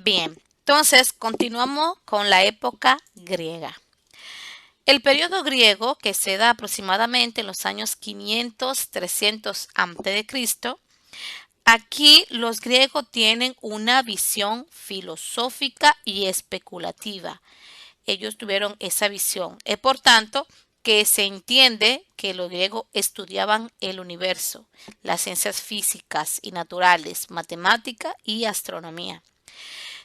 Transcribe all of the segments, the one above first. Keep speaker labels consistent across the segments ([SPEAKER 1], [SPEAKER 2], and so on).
[SPEAKER 1] Bien, entonces continuamos con la época griega. El periodo griego, que se da aproximadamente en los años 500-300 a.C., aquí los griegos tienen una visión filosófica y especulativa. Ellos tuvieron esa visión. Es por tanto que se entiende que los griegos estudiaban el universo, las ciencias físicas y naturales, matemática y astronomía.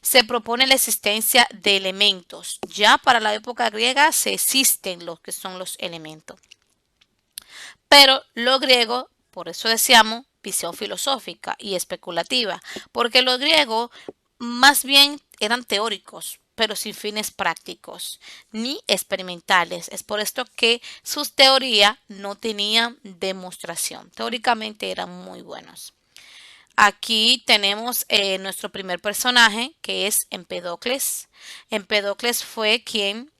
[SPEAKER 1] Se propone la existencia de elementos. Ya para la época griega se existen los que son los elementos. Pero los griegos, por eso decíamos, visión filosófica y especulativa, porque los griegos más bien eran teóricos, pero sin fines prácticos ni experimentales. Es por esto que sus teorías no tenían demostración. Teóricamente eran muy buenos. Aquí tenemos nuestro primer personaje, que es Empedocles. Empedocles fue quien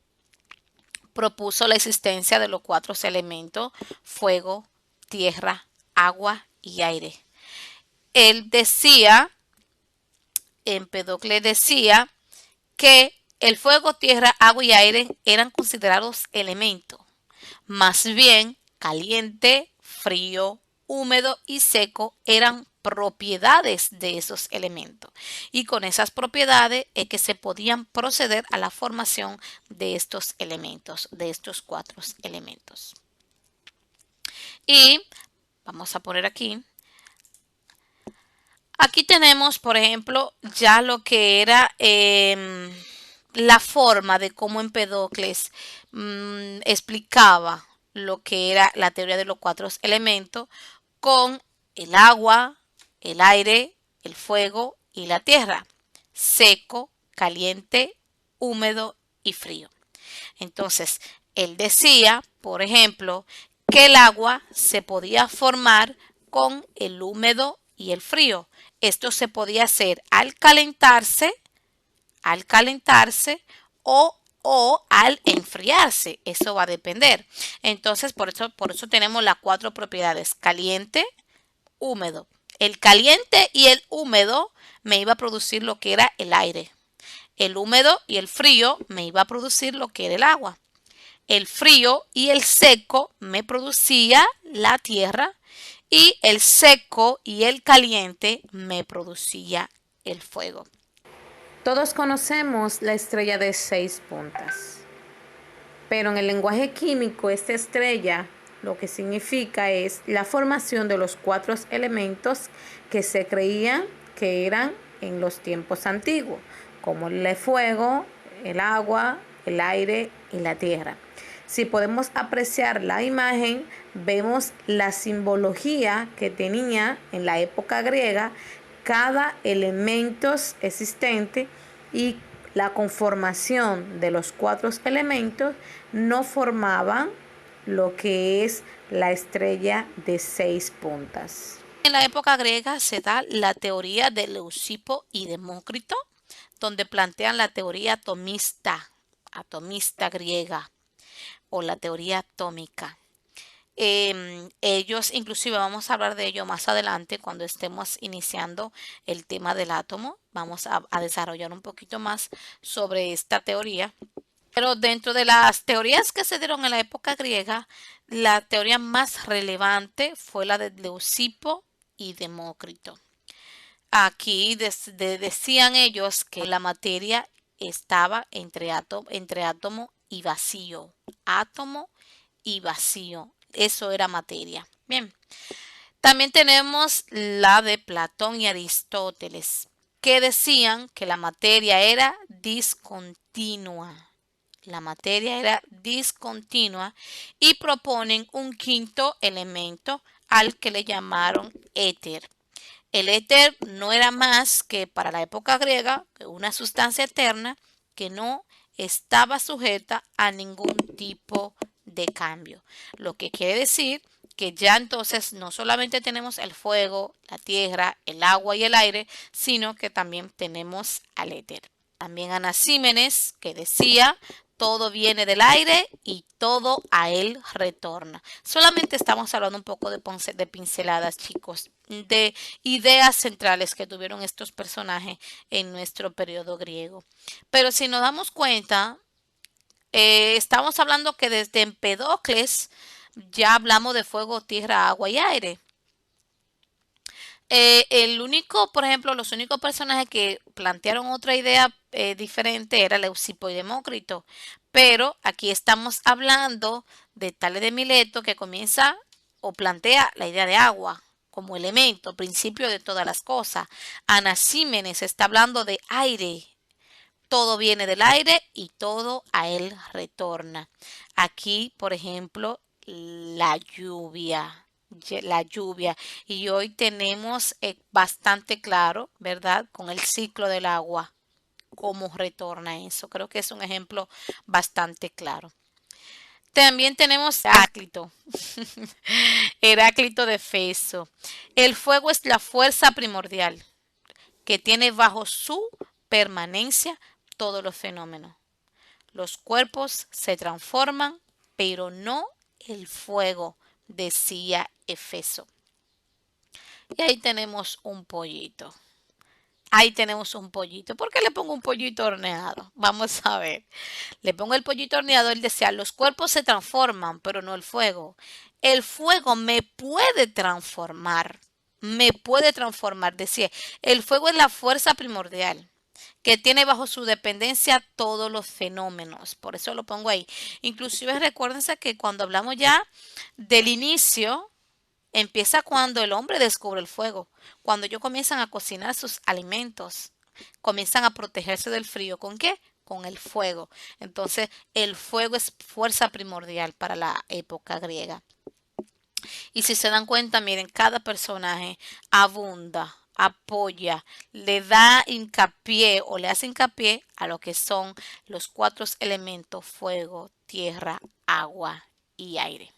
[SPEAKER 1] propuso la existencia de los cuatro elementos: fuego, tierra, agua y aire. Él decía, Empedocles decía, que el fuego, tierra, agua y aire eran considerados elementos. Más bien, caliente, frío, húmedo y seco eran propiedades de esos elementos. Y con esas propiedades es que se podían proceder a la formación de estos elementos, de estos cuatro elementos. Y vamos a poner aquí. Aquí tenemos, por ejemplo, ya lo que era la forma de cómo Empedocles explicaba lo que era la teoría de los cuatro elementos con el agua, el aire, el fuego y la tierra: seco, caliente, húmedo y frío. Entonces, él decía, por ejemplo, que el agua se podía formar con el húmedo y el frío. Esto se podía hacer al calentarse o al enfriarse. Eso va a depender. Entonces, por eso tenemos las cuatro propiedades: caliente, húmedo. El caliente y el húmedo me iba a producir lo que era el aire. El húmedo y el frío me iba a producir lo que era el agua. El frío y el seco me producía la tierra, y el seco y el caliente me producía el fuego.
[SPEAKER 2] Todos conocemos la estrella de 6 puntas, pero en el lenguaje químico esta estrella lo que significa es la formación de los cuatro elementos que se creían que eran en los tiempos antiguos, como el fuego, el agua, el aire y la tierra. Si podemos apreciar la imagen, vemos la simbología que tenía en la época griega cada elemento existente, y la conformación de los cuatro elementos no formaban lo que es la estrella de 6 puntas.
[SPEAKER 1] En la época griega se da la teoría de Leucipo y Demócrito, donde plantean la teoría atomista griega, o la teoría atómica. Ellos, inclusive vamos a hablar de ello más adelante cuando estemos iniciando el tema del átomo. Vamos a desarrollar un poquito más sobre esta teoría. Pero dentro de las teorías que se dieron en la época griega, la teoría más relevante fue la de Leucipo y Demócrito. Aquí decían ellos que la materia estaba entre átomo y vacío. Átomo y vacío. Eso era materia. Bien. También tenemos la de Platón y Aristóteles, que decían que la materia era discontinua. La materia era discontinua, y proponen un quinto elemento al que le llamaron éter. El éter no era más que, para la época griega, una sustancia eterna que no estaba sujeta a ningún tipo de cambio. Lo que quiere decir que ya entonces no solamente tenemos el fuego, la tierra, el agua y el aire, sino que también tenemos al éter. También Anaxímenes, que decía, todo viene del aire y todo a él retorna. Solamente estamos hablando un poco de pinceladas, chicos, de ideas centrales que tuvieron estos personajes en nuestro periodo griego. Pero si nos damos cuenta, estamos hablando que desde Empedocles ya hablamos de fuego, tierra, agua y aire. Por ejemplo, los únicos personajes que plantearon otra idea diferente era Leucipo y Demócrito. Pero aquí estamos hablando de Tales de Mileto que comienza o plantea la idea de agua como elemento, principio de todas las cosas. Anaxímenes está hablando de aire. Todo viene del aire y todo a él retorna. Aquí, por ejemplo, la lluvia. La lluvia. Y hoy tenemos bastante claro, ¿verdad? Con el ciclo del agua, cómo retorna eso. Creo que es un ejemplo bastante claro. También tenemos Heráclito. Heráclito de Efeso. El fuego es la fuerza primordial que tiene bajo su permanencia todos los fenómenos. Los cuerpos se transforman, pero no el fuego, decía Efeso. Y ahí tenemos un pollito. Ahí tenemos un pollito. ¿Por qué le pongo un pollito horneado? Vamos a ver. Le pongo el pollito horneado. Él decía, los cuerpos se transforman, pero no el fuego. El fuego me puede transformar. Me puede transformar. Decía, el fuego es la fuerza primordial que tiene bajo su dependencia todos los fenómenos. Por eso lo pongo ahí. Inclusive recuérdense que cuando hablamos ya del inicio, empieza cuando el hombre descubre el fuego, cuando ellos comienzan a cocinar sus alimentos, comienzan a protegerse del frío. ¿Con qué? Con el fuego. Entonces, el fuego es fuerza primordial para la época griega. Y si se dan cuenta, miren, cada personaje abunda, apoya, le da hincapié o le hace hincapié a lo que son los cuatro elementos: fuego, tierra, agua y aire.